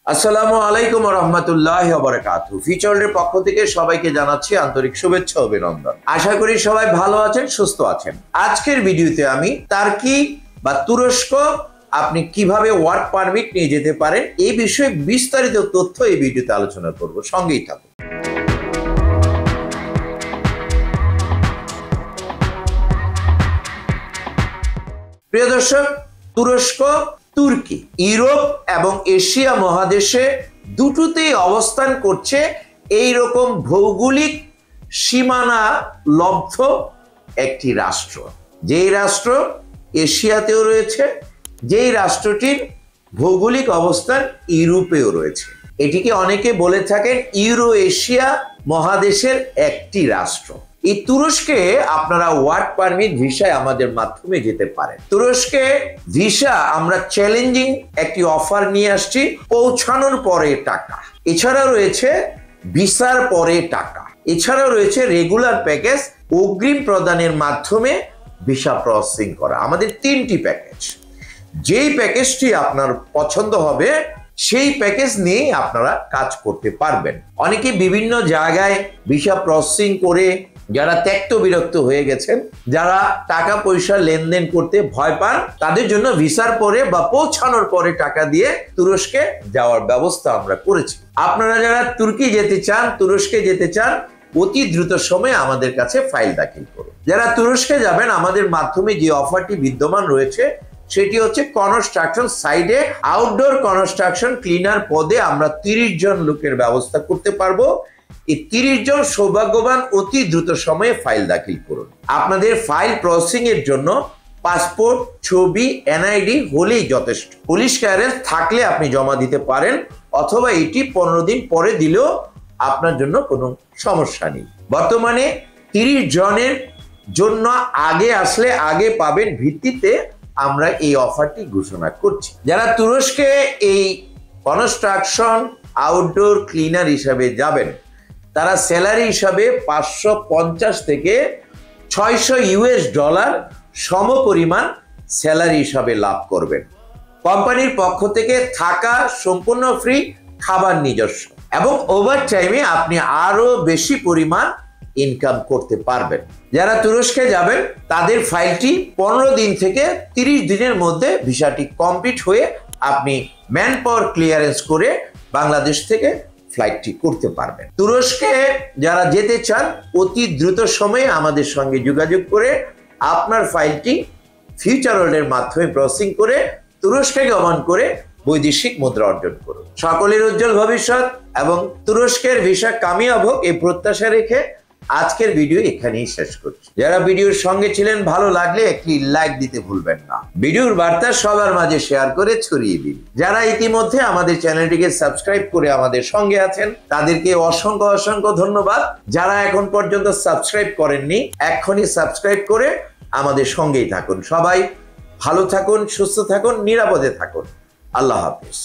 আসসালামু আলাইকুম ওয়া রাহমাতুল্লাহি ওয়া বারাকাতুহু। ফিচারের পক্ষ থেকে সবাইকে জানাচ্ছি আন্তরিক শুভেচ্ছা ও অভিনন্দন। আশা করি সবাই ভালো আছেন, সুস্থ আছেন। আজকের ভিডিওতে আমি তুর্কি বা তুরস্ক আপনি কিভাবে ওয়ার্ক পারমিট নিয়ে যেতে পারেন এই বিষয়ে বিস্তারিত তথ্য এই ভিডিওতে আলোচনা করব। সঙ্গেই থাকুন। প্রিয় দর্শক, তুরস্ক তুর্কি ইউরোপ এবং এশিয়া মহাদেশে দুটোতেই অবস্থান করছে এই রকম ভৌগোলিক সীমানা লব্ধ একটি রাষ্ট্র। যেই রাষ্ট্র এশিয়াতেও রয়েছে, যেই রাষ্ট্রটির ভৌগোলিক অবস্থান ইউরোপেও রয়েছে। এটিকে অনেকে বলে থাকেন ইউরো এশিয়া মহাদেশের একটি রাষ্ট্র। এই তুরস্কে আপনারা ওয়ার্ক পারমিট ভিসায় আমাদের মাধ্যমে যেতে পারেন। তুরস্কে ভিসা আমরা চ্যালেঞ্জিং একটি অফার নিয়ে আসছি, পৌঁছানোর পরে টাকা। এছাড়া রয়েছে ভিসার পরে টাকা। এছাড়াও রয়েছে রেগুলার প্যাকেজ, অগ্রিম প্রদানের মাধ্যমে ভিসা প্রসেসিং করা। আমাদের তিনটি প্যাকেজ। যেই প্যাকেজটি আপনার পছন্দ হবে সেই প্যাকেজ নিয়ে আপনারা কাজ করতে পারবেন। অনেকে বিভিন্ন জায়গায় ভিসা প্রসেসিং করে যারা ত্যক্ত বিরক্ত হয়ে গেছেন, যারা টাকা পয়সা লেনদেন করতে ভয় পান, তাদের জন্য ভিসার পরে বা পৌঁছানোর পরে টাকা দিয়ে তুরস্কে যাওয়ার ব্যবস্থা আমরা করেছি। আপনারা যারা তুর্কি যেতে চান, তুরস্কে যেতে চান, অতি দ্রুত সময়ে আমাদের কাছে ফাইল দাখিল করুন। যারা তুরস্কে যাবেন, আমাদের মাধ্যমে যে অফারটি বিদ্যমান রয়েছে সেটি হচ্ছে কনস্ট্রাকশন সাইডে আউটডোর কনস্ট্রাকশন ক্লিনার পদে আমরা 30 জন লোকের ব্যবস্থা করতে পারবো। এই 30 জন সৌভাগ্যবান অতি দ্রুত সময়ে ফাইল দাখিল করুন। আপনাদের ফাইল প্রসেসিং এর জন্য পাসপোর্ট, ছবি, এনআইডি হলেই যথেষ্ট। পুলিশ ক্লিয়ারেন্স থাকলে আপনি জমা দিতে পারেন, অথবা এটি 15 দিন পরে দিলেও আপনার জন্য কোনো সমস্যা নেই। বর্তমানে 30 জনের জন্য আগে আসলে আগে পাবেন ভিত্তিতে আমরা এই অফারটি ঘোষণা করছি। যারা তুরস্কে এই কনস্ট্রাকশন আউটডোর ক্লিনার হিসাবে যাবেন, তারা স্যালারি হিসাবে 550 থেকে 600 ইউএস ডলার সমপরিমাণ স্যালারি হিসাবে লাভ করবেন। কোম্পানির পক্ষ থেকে থাকা সম্পূর্ণ ফ্রি, খাবার নিজস্ব, এবং ওভার টাইমে আপনি আরো বেশি পরিমাণ ইনকাম করতে পারবেন। যারা তুরস্কে যাবেন তাদের ফাইলটি 15 দিন থেকে 30 দিনের মধ্যে ভিসাটি কমপ্লিট হয়ে আপনি ম্যান পাওয়ার ক্লিয়ারেন্স করে বাংলাদেশ থেকে ফ্লাইটটি করতে পারবেন। তুরস্কে যারা যেতে চান অতি দ্রুত সময়ে আমাদের সঙ্গে যোগাযোগ করে আপনার ফাইলটি ফিউচার ওয়ার্ল্ডের মাধ্যমে প্রসেসিং করে তুরস্কে গমন করে বৈদেশিক মুদ্রা অর্জন করুন। সকলের উজ্জ্বল ভবিষ্যৎ এবং তুরস্কের ভিসা কামিয়াব হোক এই প্রত্যাশা রেখে আজকের ভিডিও এখানেই শেষ করছি। যারা ভিডিওর সঙ্গে ছিলেন, ভালো লাগলে একটি লাইক দিতে ভুলবেন না। ভিডিওর বার্তা সবার মাঝে শেয়ার করে ছড়িয়ে দিন। যারা ইতিমধ্যে আমাদের চ্যানেলটিকে সাবস্ক্রাইব করে আমাদের সঙ্গে আছেন তাদেরকে অসংখ্য অসংখ্য ধন্যবাদ। যারা এখন পর্যন্ত সাবস্ক্রাইব করেননি, এক্ষুনি সাবস্ক্রাইব করে আমাদের সঙ্গেই থাকুন। সবাই ভালো থাকুন, সুস্থ থাকুন, নিরাপদে থাকুন। আল্লাহ হাফেজ।